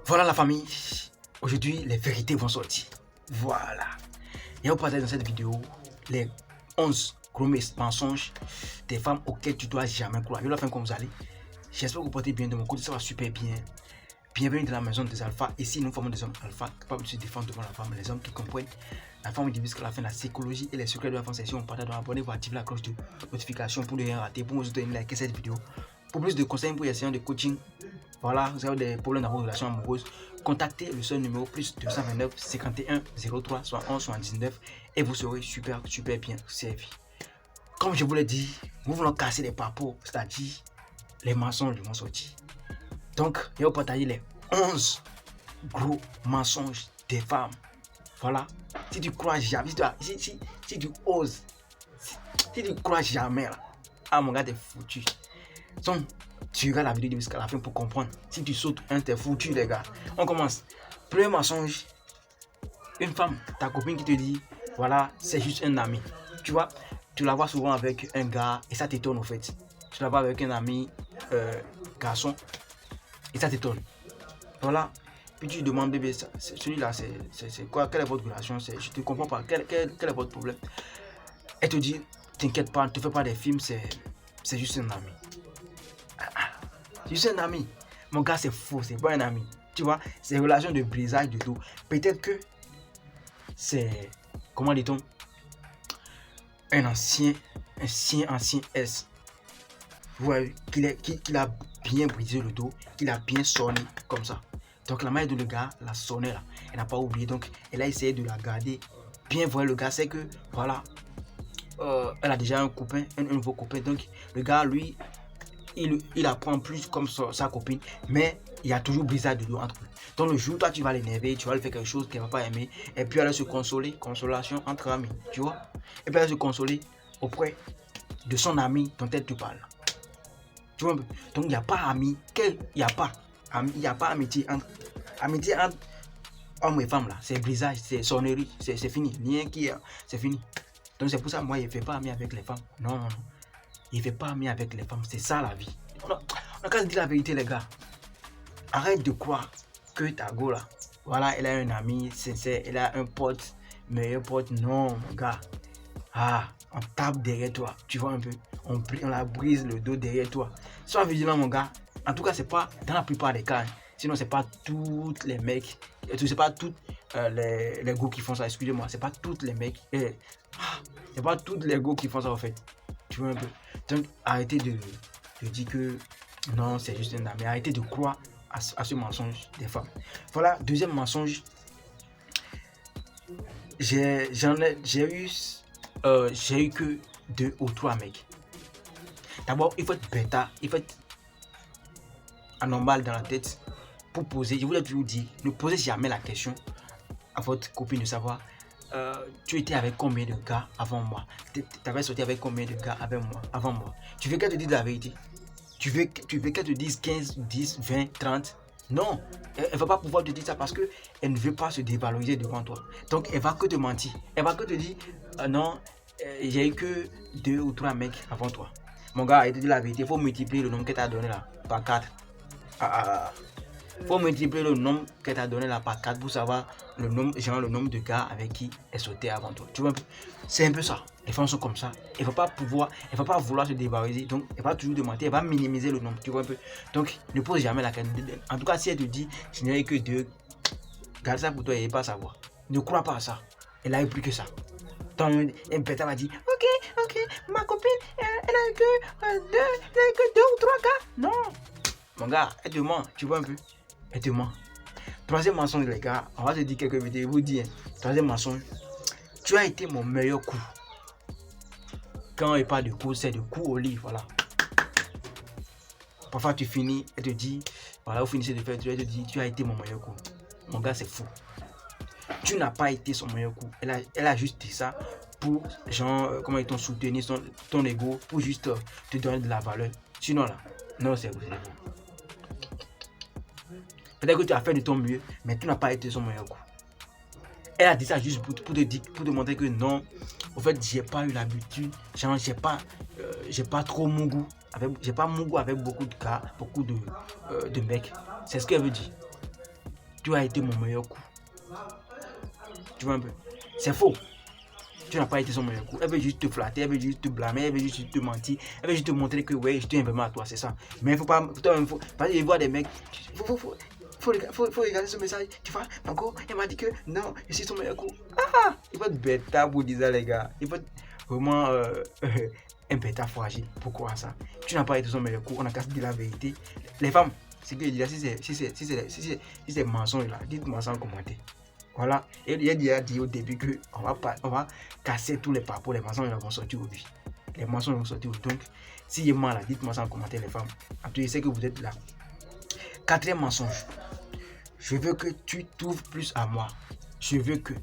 Voilà la famille, aujourd'hui les vérités vont sortir. Voilà. Et on partage dans cette vidéo les 11 gros mensonges des femmes auxquelles tu dois jamais croire. Je la fin comme vous allez. J'espère que vous portez bien de mon côté, ça va super bien. Bienvenue dans la maison des alphas. Ici, nous formons des hommes alpha capables de se défendre devant la femme, les hommes qui comprennent la femme du jusqu'à la fin, la psychologie et les secrets de la femme. Si on partage, donc abonnez-vous, activez la cloche de notification pour ne rien rater, pour vous donner liker cette vidéo. Pour plus de conseils, pour les séances de coaching, voilà, vous avez des problèmes dans vos relations amoureuses, contactez le seul numéro plus 229 51 03 71 79 et vous serez super bien servi. Comme je vous l'ai dit, nous voulons casser les papos, c'est-à-dire les mensonges vont sortir. Donc, je vais partager les 11 gros mensonges des femmes. Voilà. Si tu crois jamais, si tu oses, si tu crois jamais, là, ah mon gars, t'es foutu. Donc, tu regardes la vidéo jusqu'à la fin pour comprendre. Si tu sautes un, t'es foutu, les gars. On commence. Premier mensonge. Une femme, ta copine qui te dit, voilà, c'est juste un ami. Tu vois, tu la vois souvent avec un gars et ça t'étonne au fait. Tu la vois avec un ami garçon et ça t'étonne. Voilà. Puis tu demandes, bébé, celui-là, c'est quoi? Quelle est votre relation? Je ne te comprends pas. Quel est votre problème? Elle te dit, t'inquiète pas, ne te fais pas des films, c'est juste un ami. C'est un ami. Mon gars, c'est faux, c'est pas un ami. Tu vois, c'est une relation de brisage de tout. Peut-être que c'est, comment dit-on, un ancien S. Ouais, qu'il a bien brisé le dos, qu'il a bien sonné comme ça. Donc la mère de le gars l'a sonné là. Elle n'a pas oublié, donc elle a essayé de la garder. Bien voir le gars, c'est que voilà, elle a déjà un copain, un nouveau copain. Donc le gars, lui, il apprend plus comme sa copine, mais il y a toujours brisade de dos entre eux. Donc le jour, toi, tu vas l'énerver, tu vas lui faire quelque chose qu'elle ne va pas aimer, et puis elle va se consoler, consolation entre amis, tu vois. Et puis elle va se consoler auprès de son ami dont elle te parle. Tu vois, donc il n'y a pas ami, il n'y a pas amitié entre hommes et femmes là. C'est brisage, c'est sonnerie, c'est fini. Rien qui c'est fini. Donc c'est pour ça moi il ne fait pas ami avec les femmes. Non. Il ne fait pas ami avec les femmes. C'est ça la vie. On a qu'à se dire la vérité les gars. Arrête de croire que ta go là, voilà, elle a un ami sincère, elle a un pote, meilleur pote. Non mon gars. On tape derrière toi, tu vois un peu, on la brise le dos derrière toi. Sois vigilant mon gars. En tout cas, c'est pas dans la plupart des cas. Sinon, c'est pas tous les mecs, c'est pas tous les go qui font ça. Excusez-moi, c'est pas tous les mecs. C'est pas tous les go qui font ça en fait. Tu vois un peu. Donc, arrêtez de dire que non, c'est juste un ami. Arrêtez de croire à ce mensonge des femmes. Voilà, deuxième mensonge. J'ai eu que 2 ou 3 mecs. D'abord, il faut être bêta, il faut être anormal dans la tête pour poser. Je vous l'ai toujours dit, ne posez jamais la question à votre copine de savoir tu étais avec combien de gars avant moi, tu avais sorti avec combien de gars avant moi. Tu veux qu'elle te dise la vérité? Tu veux qu'elle te dise 15, 10, 20, 30? Non, elle ne va pas pouvoir te dire ça parce qu'elle ne veut pas se dévaloriser devant toi. Donc, elle va que te mentir. Elle va que te dire non, j'ai eu que 2 ou 3 mecs avant toi. Mon gars, elle te dit la vérité, il faut multiplier le nombre qu'elle t'a donné là par 4. Faut multiplier le nombre qu'elle t'a donné là par 4 pour savoir le nombre de gars avec qui elle sautait avant toi. Tu vois, c'est un peu ça. Les femmes sont comme ça. Elle va pas vouloir se dévaloriser. Donc, elle va toujours demander, elle va minimiser le nombre. Tu vois un peu. Donc, ne pose jamais la question. En tout cas, si elle te dit, je n'ai que 2, garde ça pour toi et pas savoir. Ne crois pas à ça. Elle a eu plus que ça. Donc, un pétard va dire, ok, ma copine, elle a eu que 2 ou 3 gars. Non. Mon gars, elle te ment. Tu vois un peu. Elle te ment. Troisième mensonge, les gars, on va te dire quelques vidéos. Vous dire, troisième mensonge, tu as été mon meilleur coup. Quand il n'y a pas de coup, c'est de coup au lit, voilà. Parfois tu finis, elle te dit, voilà, vous finissez de faire, elle te dit, tu as été mon meilleur coup. Mon gars, c'est fou. Tu n'as pas été son meilleur coup. Elle a juste dit ça pour, genre, comment ils t'ont soutenu ton ego, pour juste te donner de la valeur. Sinon là, non, c'est vous. Peut-être que tu as fait de ton mieux, mais tu n'as pas été son meilleur coup. Elle a dit ça juste pour te montrer que non, en fait, j'ai pas eu l'habitude, genre, j'ai pas trop mon goût, j'ai pas mon goût avec beaucoup de gars, beaucoup de mecs. C'est ce qu'elle veut dire. tu as été mon meilleur coup. Tu vois un peu? C'est faux. Tu n'as pas été son meilleur coup. Elle veut juste te flatter, elle veut juste te blâmer, elle veut juste te mentir, elle veut juste te montrer que ouais, je tiens vraiment à toi, c'est ça. Mais il faut pas. Parce qu'il voit des mecs. Faut regarder ce message. Tu vois, Marco, elle m'a dit que non, je suis son meilleur coup. Ah, il faut être bêta pour dire ça, les gars. Il faut être vraiment un bêta fragile. Pourquoi ça? Tu n'as pas été son meilleur coup, on a qu'à se dire la vérité. Les femmes, c'est que je dis là, si c'est mensonge là, dites-moi ça en commentaire. Voilà, et il a déjà dit au début qu'on va casser tous les papos, les mensonges vont sortir aujourd'hui. Les mensonges vont sortir aujourd'hui. Donc, si il est mal là, dites-moi ça en commentaire, les femmes. En tout cas, je sais que vous êtes là. Quatrième mensonge. Je veux que tu t'ouvres plus à moi. Je veux que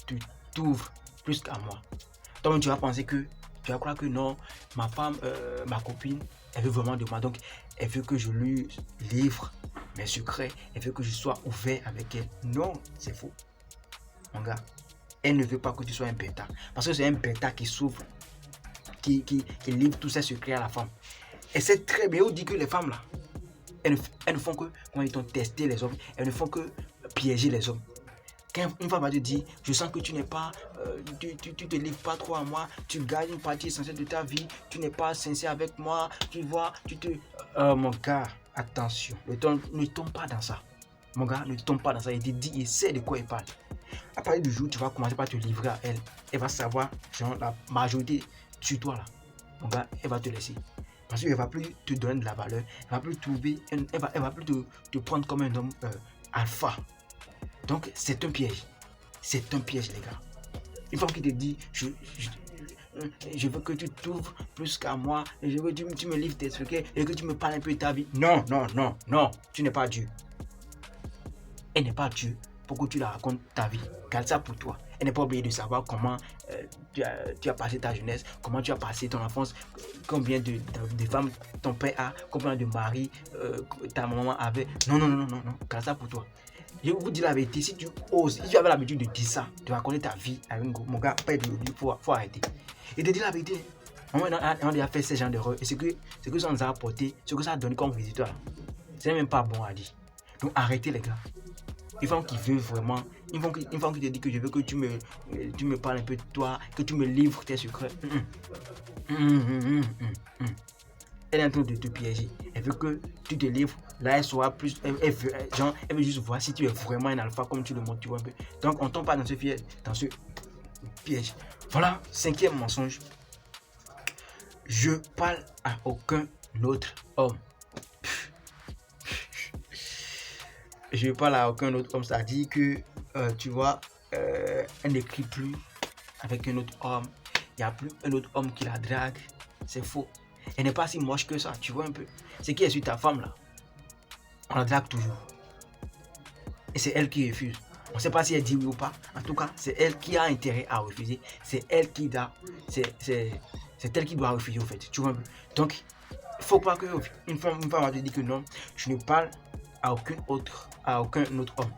tu t'ouvres plus qu'à moi. Donc, tu vas penser que, tu vas croire que non, ma femme, ma copine, elle veut vraiment de moi. Donc, elle veut que je lui livre mes secrets. Elle veut que je sois ouvert avec elle. Non, c'est faux. Mon gars, elle ne veut pas que tu sois un bêta. Parce que c'est un bêta qui s'ouvre, qui livre tous ses secrets à la femme. Et c'est très bien. On dit que les femmes là, elles ne font que, quand ils ont testé les hommes, elles ne font que piéger les hommes. Quand une femme va te dire, je sens que tu n'es pas, tu te livres pas trop à moi, tu gagnes une partie essentielle de ta vie, tu n'es pas sincère avec moi, tu vois, tu te... mon gars, attention, ne tombe pas dans ça. Mon gars, ne tombe pas dans ça. Il te dit, il sait de quoi il parle. À partir du jour où tu vas commencer par te livrer à elle, elle va savoir, genre, la majorité sur toi là. Mon gars, elle va te laisser. Parce qu'elle ne va plus te donner de la valeur, elle va plus trouver, elle va plus te prendre comme un homme alpha. Donc, c'est un piège. C'est un piège, les gars. Une femme qui te dit, je veux que tu t'ouvres plus qu'à moi, je veux que tu me livres tes secrets et que tu me parles un peu de ta vie. Non, non, non, non, tu n'es pas Dieu. Elle n'est pas Dieu pour que tu la racontes ta vie. Garde ça pour toi. Elle n'est pas obligée de savoir comment tu as passé ta jeunesse, comment tu as passé ton enfance, combien de femmes ton père a, combien de maris ta maman avait. Non, non, non, non, non, garde ça pour toi. Je vous dis la vérité, si tu oses, si tu avais l'habitude de dire ça, de raconter ta vie avec mon gars, pas de il faut arrêter. Et de dire la vérité, on a déjà fait ce genre d'erreur. Et ce que ça nous a apporté, ce que ça a donné comme résultat, c'est même pas bon à dire. Donc arrêtez les gars. Une femme qui veut vraiment, une femme qui te dit que je veux que tu me parles un peu de toi, que tu me livres tes secrets. Elle est en train de te piéger. Elle veut que tu te livres. Là, elle sera plus. Elle veut juste voir si tu es vraiment un alpha comme tu le montres, tu vois un peu. Donc, on ne tombe pas dans ce piège. Voilà, cinquième mensonge. Je parle à aucun autre homme. Je parle à aucun autre homme. Ça dit que, tu vois, elle n'écrit plus avec un autre homme. Il n'y a plus un autre homme qui la drague. C'est faux. Elle n'est pas si moche que ça, tu vois un peu. C'est qui est sur ta femme là. On la drague toujours. Et c'est elle qui refuse. On ne sait pas si elle dit oui ou pas. En tout cas, c'est elle qui a intérêt à refuser. C'est elle qui doit. C'est elle qui doit refuser au fait. Tu vois un peu. Donc, il ne faut pas qu'une femme va te dire que non, je ne parle à aucun autre homme.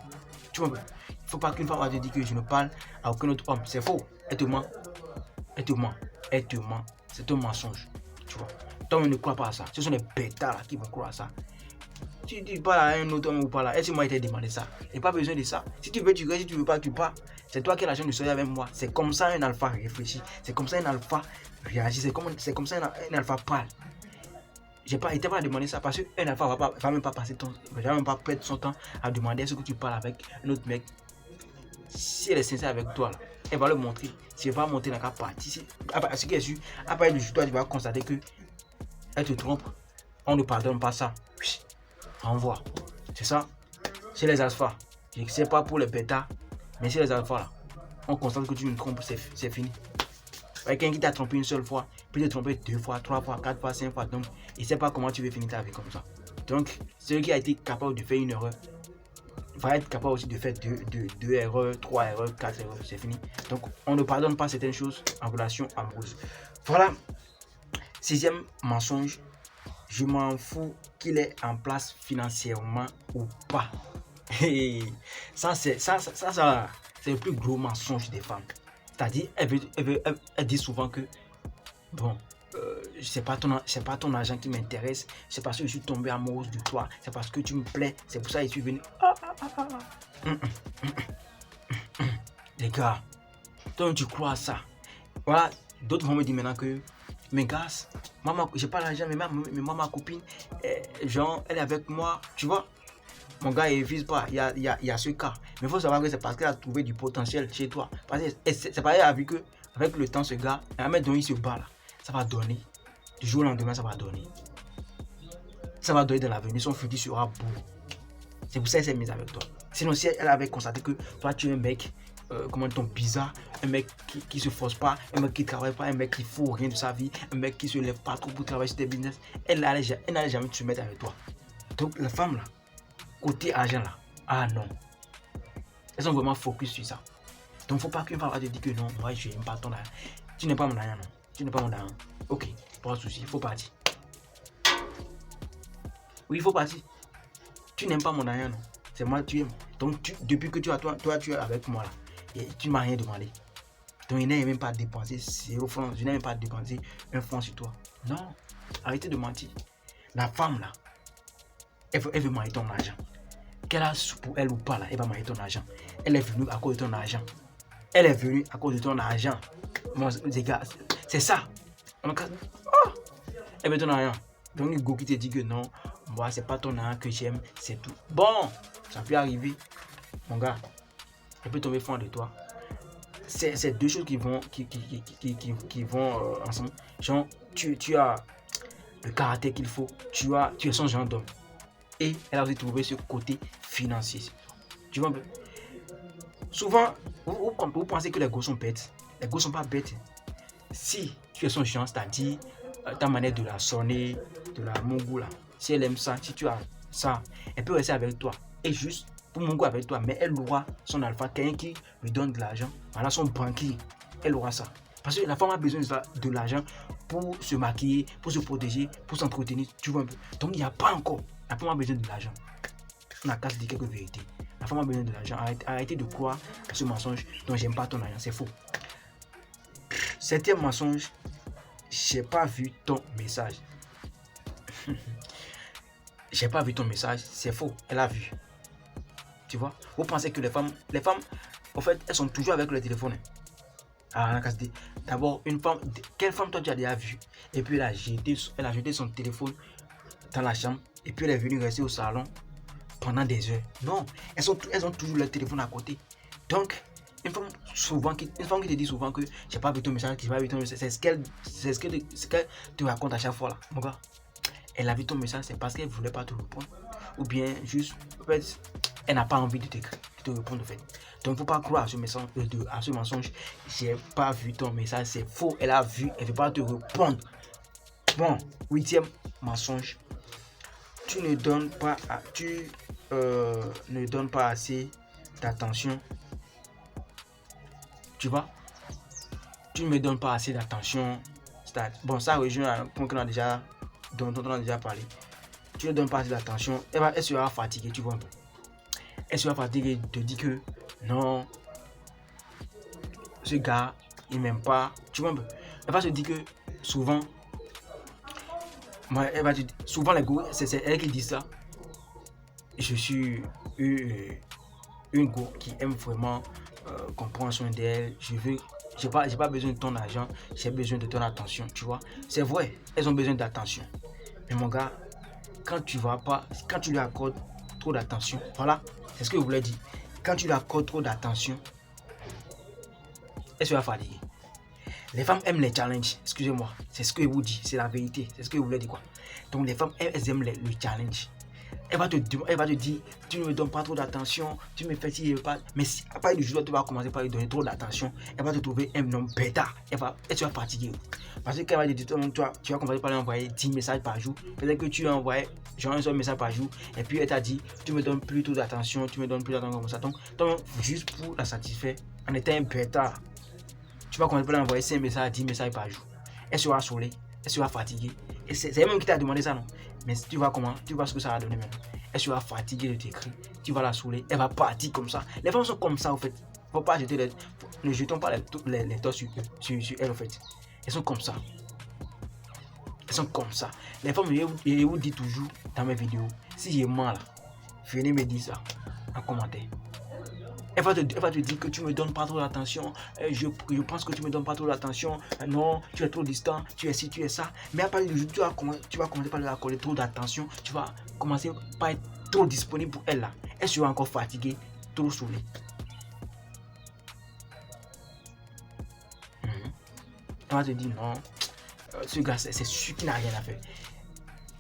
Tu vois un peu. Il ne faut pas qu'une femme va te dire que je ne parle à aucun autre homme. C'est faux. Elle te ment. Elle te ment. Elle te ment. C'est un mensonge. Tu vois. Donc, ne crois pas à ça. Ce sont les bêtas là qui vont croire à ça. Tu dis pas à un autre homme ou pas là. Est-ce que moi, il t'a demandé ça? Il n'y a pas besoin de ça. Si tu veux, tu veux. Si tu veux pas, tu pars. C'est toi qui as la chance de sortir avec moi. C'est comme ça un alpha réfléchit. C'est comme ça un alpha réagit. C'est comme ça un alpha parle. Il t'a pas demandé ça parce qu'un alpha va même pas passer va même pas perdre son temps à demander est-ce que tu parles avec un autre mec. Si elle est sincère avec toi, là, elle va le montrer. Si elle va monter dans la partie, ce qui est sûr, après du toi, tu vas constater que elle te trompe. On ne pardonne pas ça. Renvoie. C'est ça. C'est les alphas. Je ne sais pas pour les bêtas, mais c'est les alphas là. On constate que tu me trompes, c'est fini. Quelqu'un qui t'a trompé une seule fois, peut te tromper 2 fois, 3 fois, 4 fois, 5 fois. Donc, il ne sait pas comment tu veux finir ta vie comme ça. Donc, celui qui a été capable de faire une erreur va être capable aussi de faire 2 erreurs, 3 erreurs, 4 erreurs. C'est fini. Donc, on ne pardonne pas certaines choses en relation amoureuse. Voilà. 6e mensonge. Je m'en fous qu'il est en place financièrement ou pas. Et ça, c'est le plus gros mensonge des femmes. C'est-à-dire, elle dit souvent que, bon, c'est pas ton argent qui m'intéresse, c'est parce que je suis tombé amoureuse de toi, c'est parce que tu me plais, c'est pour ça que je suis venu. Les gars, toi tu crois à ça? Voilà, d'autres vont me dire maintenant que, mais gars, moi j'ai pas l'argent, mais moi ma copine, genre, elle est avec moi, tu vois. Mon gars, il vise pas, il y a ce cas. Mais il faut savoir que c'est parce qu'elle a trouvé du potentiel chez toi. Parce que c'est pareil avec que, avec le temps, ce gars, la mec dont il se bat là, ça va donner. Du jour au lendemain, ça va donner. Ça va donner de l'avenir, son futur sera beau. C'est pour ça qu'elle s'est mise avec toi. Sinon, si elle avait constaté que toi, tu es un mec, comment ton bizarre, un mec qui se force pas, un mec qui travaille pas, un mec qui ne fout rien de sa vie, un mec qui se lève pas trop pour travailler sur des business, elle n'allait jamais se mettre avec toi. Donc, la femme là, côté argent là, ah non. Elles sont vraiment focus sur ça. Donc, faut pas qu'une femme va te dire que non, moi je n'aime pas ton argent. Tu n'es pas mon argent, non. Tu n'es pas mon argent. Ok, pas de souci, il faut partir. Oui, il faut partir. Tu n'aimes pas mon argent, non. C'est moi que tu aimes. Donc, depuis que tu es avec moi là, et tu ne m'as rien demandé. Donc, il n'aime même pas dépenser 0 francs. Je n'aime même pas dépenser 1 franc sur toi. Non, arrêtez de mentir. La femme là, elle veut marier ton argent. Qu'elle a pour elle ou pas là, elle va marier ton argent. Elle est venue à cause de ton argent. Elle est venue à cause de ton argent. Moi, les gars, c'est ça. Elle veut ton argent. Donc, Hugo qui te dit que non, moi, c'est pas ton argent que j'aime, c'est tout. Bon, ça peut arriver, mon gars. Elle peut tomber fond de toi. C'est deux choses qui vont ensemble. Genre, tu as le caractère qu'il faut. Tu es son genre d'homme. Et elle a aussi trouvé ce côté financier. Tu vois un peu. Souvent, vous pensez que les gosses sont bêtes. Les gosses sont pas bêtes. Si tu es son genre, c'est-à-dire ta manière de la sonner, de la mongo là. Si elle aime ça, si tu as ça, elle peut rester avec toi. Et juste pour mongo avec toi, mais elle aura son alpha, quelqu'un qui lui donne de l'argent. Voilà son banquier. Elle aura ça. Parce que la femme a besoin de l'argent pour se maquiller, pour se protéger, pour s'entretenir. Tu vois un peu. Donc il n'y a pas encore. La femme a besoin de l'argent. On a qu'à se dire quelques vérités. La femme a besoin de l'argent. Arrêtez de croire à ce mensonge dont j'aime pas ton argent. C'est faux. Septième mensonge, j'ai pas vu ton message. J'ai pas vu ton message. C'est faux. Elle a vu. Tu vois? Vous pensez que les femmes, en fait, elles sont toujours avec le téléphone. Ah, on a qu'à se dire. D'abord, une femme, quelle femme toi tu as déjà vu? Et puis elle a jeté son téléphone dans la chambre. Et puis elle est venue rester au salon pendant des heures. Non, elles ont toujours leur téléphone à côté. Donc, une femme qui te dit souvent que j'ai pas vu ton message, c'est ce qu'elle te raconte à chaque fois là. Mon gars, elle a vu ton message, c'est parce qu'elle voulait pas te répondre. Ou bien juste, en fait, elle n'a pas envie de te répondre en fait. Donc, faut pas croire à ce mensonge. J'ai pas vu ton message, c'est faux. Elle a vu, elle veut pas te répondre. Bon, huitième mensonge. Tu ne donnes pas assez d'attention. Tu vois? Tu ne me donnes pas assez d'attention. Bon, ça rejoint un point dont on a déjà parlé. Tu ne donnes pas assez d'attention. Elle sera fatiguée, tu vois un peu. Elle sera fatiguée de dire que non, ce gars, il m'aime pas. Tu vois un peu. Elle va se dire que souvent, souvent les gars, c'est elle qui dit ça. Je suis une go qui aime vraiment qu'on prenne soin d'elle. J'ai pas besoin de ton argent, j'ai besoin de ton attention, tu vois. C'est vrai, elles ont besoin d'attention. Mais mon gars, quand tu lui accordes trop d'attention, voilà, c'est ce que je voulais dire. Quand tu lui accordes trop d'attention, elle sera fatiguée. Les femmes aiment les challenges, excusez-moi, c'est ce que je vous dis, c'est la vérité, c'est ce que je voulais dire quoi. Donc les femmes, elles aiment le challenge. Elle va te dire, tu ne me donnes pas trop d'attention, tu me fais ci, pas. Mais si à partir du jour où tu vas commencer par lui donner trop d'attention, elle va te trouver un homme bêta. Elle sera fatiguée. Parce qu'elle va te dire, tu vas commencer par lui envoyer 10 messages par jour. Peut-être que tu as envoyé genre un seul message par jour. Et puis elle t'a dit, tu me donnes plus trop d'attention, comme ça. Donc, juste pour la satisfaire, en étant un bêta, tu vas commencer par lui envoyer 5 messages, 10 messages par jour. Elle sera saoulée, elle sera fatiguée. Et c'est elle-même qui t'a demandé ça, non? Mais tu vois ce que ça va donner maintenant. Elle sera fatiguée de t'écrire, tu vas la saouler, elle va partir comme ça. Les femmes sont comme ça, en fait. Faut pas jeter ne jetons pas les torts sur elle, en fait. Elles sont comme ça. sont comme ça. Les femmes, je vous dis toujours dans mes vidéos, si j'ai mal, venez me dire ça en commentaire. Elle va te dire que tu me donnes pas trop d'attention. Je pense que tu me donnes pas trop d'attention. Non, tu es trop distant. Tu es ci, tu es ça. Mais à partir de jour, tu vas commencer par lui accorder trop d'attention. Tu vas commencer par être trop disponible pour elle là. Elle sera encore fatiguée, trop saoulée. Elle va te dire non. Ce gars, c'est sûr qu'il n'a rien à faire.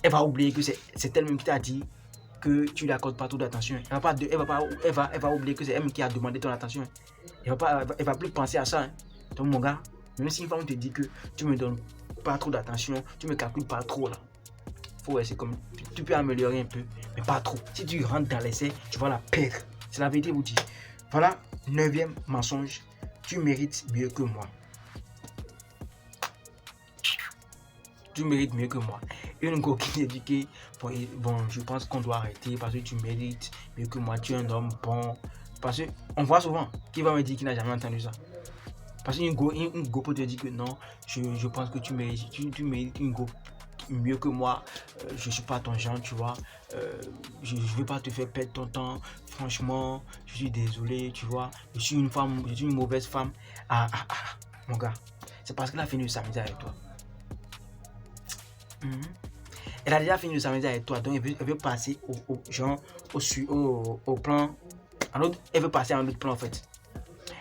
Elle va oublier que c'est elle-même qui t'a dit que tu ne lui accordes pas trop d'attention. Elle va oublier que c'est elle qui a demandé ton attention. Elle va plus penser à ça. Hein. Donc mon gars, même si une femme te dit que tu me donnes pas trop d'attention, tu me calcules pas trop là. C'est comme tu peux améliorer un peu, mais pas trop. Si tu rentres dans l'essai, tu vas la perdre. C'est la vérité vous dit. Voilà, 9e mensonge. Tu mérites mieux que moi. Tu mérites mieux que moi. Une coquine éduquée, bon, je pense qu'on doit arrêter parce que tu mérites mieux que moi. Tu es un homme bon. Parce qu'on voit souvent qui va me dire qu'il n'a jamais entendu ça. Parce qu'une go peut te dire que non, je pense que tu mérites une go mieux que moi. Je ne suis pas ton genre, tu vois. Je ne vais pas te faire perdre ton temps. Franchement, je suis désolé, tu vois. Je suis une mauvaise femme. Mon gars, c'est parce qu'elle a fini de s'amuser avec toi. Elle a déjà fini de s'amuser avec toi, donc elle veut passer au plan. Elle veut passer à un autre plan en fait.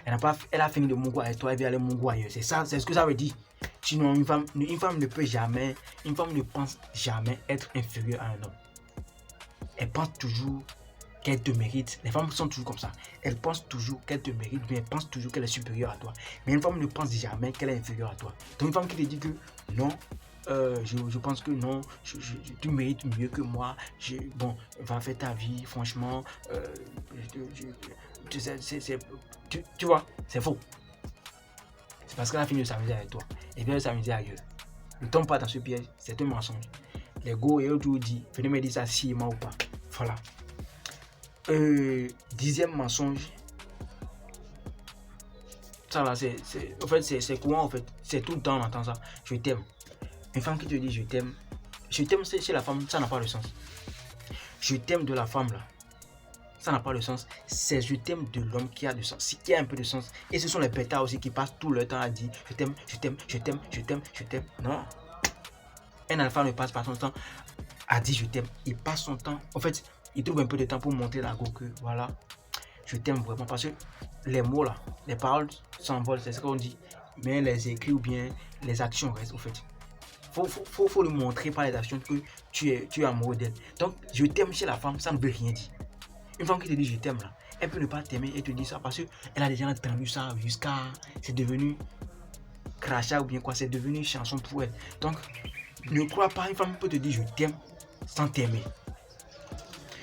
Elle a fini de mongo avec toi, elle veut aller mongo ailleurs. C'est ce que ça veut dire. Sinon, une femme ne peut jamais, une femme ne pense jamais être inférieure à un homme. Elle pense toujours qu'elle te mérite. Les femmes sont toujours comme ça. Elles pensent toujours qu'elle te mérite, mais elles pensent toujours qu'elle est supérieure à toi. Mais une femme ne pense jamais qu'elle est inférieure à toi. Donc une femme qui te dit que non, je pense que non, tu mérites mieux que moi. Bon, va faire ta vie, franchement. Tu vois, c'est faux. C'est parce qu'elle a fini de s'amuser avec toi. Et vient de s'amuser ailleurs. Ne tombe pas dans ce piège, c'est un mensonge. Les go et tout dit, venez me dire ça si moi ou pas. Voilà. 10e mensonge. Ça là, en fait, c'est courant en fait. C'est tout le temps on entend ça. Je t'aime. Une femme qui te dit je t'aime chez la femme, ça n'a pas de sens. Je t'aime de la femme là, ça n'a pas de sens. C'est je t'aime de l'homme qui a du sens, qui a un peu de sens. Et ce sont les bêtas aussi qui passent tout le temps à dire je t'aime, je t'aime, je t'aime, je t'aime, je t'aime. Non. Un alpha ne passe pas son temps à dire je t'aime. Il passe son temps. En fait, il trouve un peu de temps pour montrer la go que voilà, je t'aime vraiment. Parce que les mots là, les paroles s'envolent, c'est ce qu'on dit. Mais les écrits ou bien les actions restent au fait. Faut lui montrer par les actions que tu es amoureux d'elle. Donc, je t'aime chez la femme, ça ne veut rien dire. Une femme qui te dit je t'aime là, elle peut ne pas t'aimer et te dire ça parce qu'elle a déjà entendu ça jusqu'à. C'est devenu crachat ou bien quoi, c'est devenu chanson pour elle. Donc, ne crois pas, une femme peut te dire je t'aime sans t'aimer.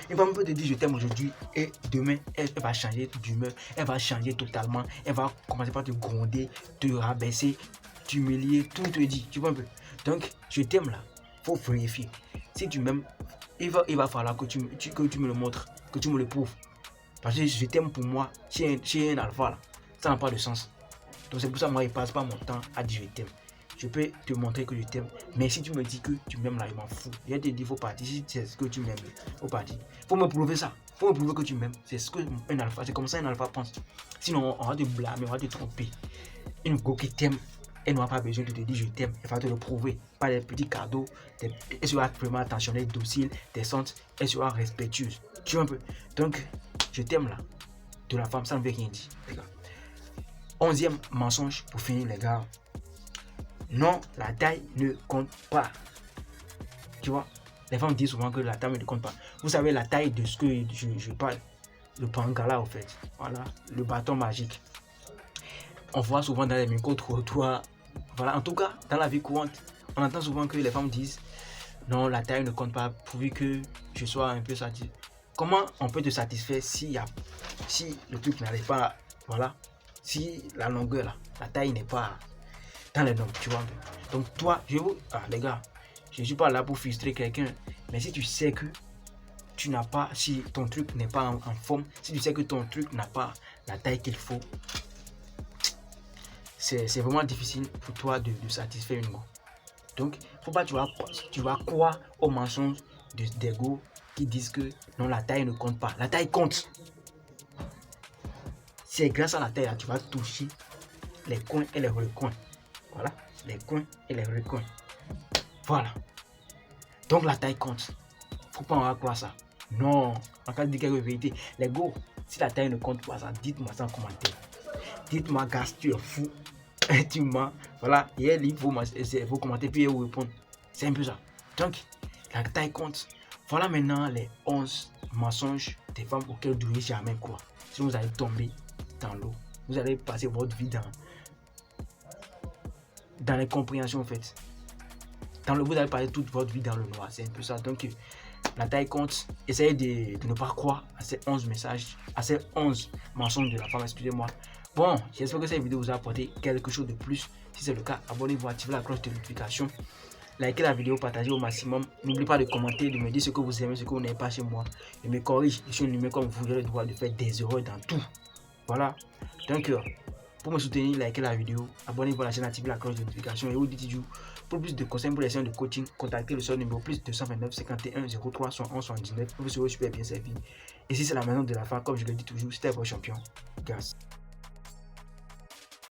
Une femme peut te dire je t'aime aujourd'hui et demain elle va changer d'humeur, elle va changer totalement, elle va commencer par te gronder, te rabaisser, t'humilier, tout te dit, tu vois un peu. Donc, je t'aime là, faut vérifier. Si tu m'aimes, il va falloir que tu me le montres, que tu me le prouves. Parce que je t'aime pour moi, chez un alpha là, ça n'a pas de sens. Donc c'est pour ça que moi, je ne passe pas mon temps à dire je t'aime. Je peux te montrer que je t'aime, mais si tu me dis que tu m'aimes là, je m'en fous. Je te dis, il faut partir. Si c'est ce que tu m'aimes, il faut partir. Il faut me prouver ça. Il faut me prouver que tu m'aimes. C'est ce que un alpha, c'est comme ça un alpha pense. Sinon, on va te blâmer, on va te tromper. Une go qui t'aime, elle n'aura pas besoin de te dire je t'aime. Elle va te le prouver. Pas des petits cadeaux. Elle sera vraiment attentionnée, docile, décente. Elle sera respectueuse. Tu vois un peu. Donc, je t'aime là. De la femme, ça ne veut rien dire, les gars. 11e mensonge pour finir, les gars. Non, la taille ne compte pas. Tu vois, les femmes disent souvent que la taille ne compte pas. Vous savez la taille de ce que je parle. Le pangala, en fait. Voilà, le bâton magique. On voit souvent dans les micro-trottoirs. Voilà, en tout cas, dans la vie courante, on entend souvent que les femmes disent non, la taille ne compte pas, pourvu que je sois un peu satisfait. Comment on peut te satisfaire si le truc n'arrive pas, voilà, si la longueur, là, la taille n'est pas dans les normes, tu vois. Donc toi, les gars, je ne suis pas là pour frustrer quelqu'un, mais si tu sais que tu n'as pas, si ton truc n'est pas en forme, si tu sais que ton truc n'a pas la taille qu'il faut, c'est vraiment difficile pour toi de satisfaire une go. Donc, faut pas tu vas croire aux mensonges des go qui disent que non, la taille ne compte pas. La taille compte. C'est grâce à la taille, là, tu vas toucher les coins et les recoins. Voilà, les coins et les recoins. Voilà. Donc, la taille compte. Faut pas en croire ça. Non, en cas de dire quelque vérité, les go, si la taille ne compte pas ça, dites-moi ça en commentaire. Dites-moi, gars, tu es fou. Tu mens. Voilà, et elle lit vos commentaires, puis elle vous répond. C'est un peu ça. Donc, la taille compte. Voilà maintenant les 11 mensonges des femmes auxquelles vous ne devez jamais croire. Si vous allez tomber dans l'eau, vous allez passer votre vie dans les compréhensions en fait. Vous allez passer toute votre vie dans le noir. C'est un peu ça. Donc, la taille compte. Essayez de ne pas croire à ces 11 messages, à ces 11 mensonges de la femme, excusez-moi. Bon, j'espère que cette vidéo vous a apporté quelque chose de plus. Si c'est le cas, abonnez-vous, activez la cloche de notification. Likez la vidéo, partagez au maximum. N'oubliez pas de commenter, de me dire ce que vous aimez, ce que vous n'aimez pas chez moi. Et me corrige. Je suis un humain comme vous, j'ai le droit de faire des erreurs dans tout. Voilà. Donc, pour me soutenir, likez la vidéo, abonnez-vous à la chaîne, activez la cloche de notification et au dit pour plus de conseils pour les séances de coaching, contactez le seul numéro plus 229 51 03 111 79. Vous serez super bien servi. Et si c'est la maison de la femme, comme je le dis toujours, c'était votre champion. Grâce.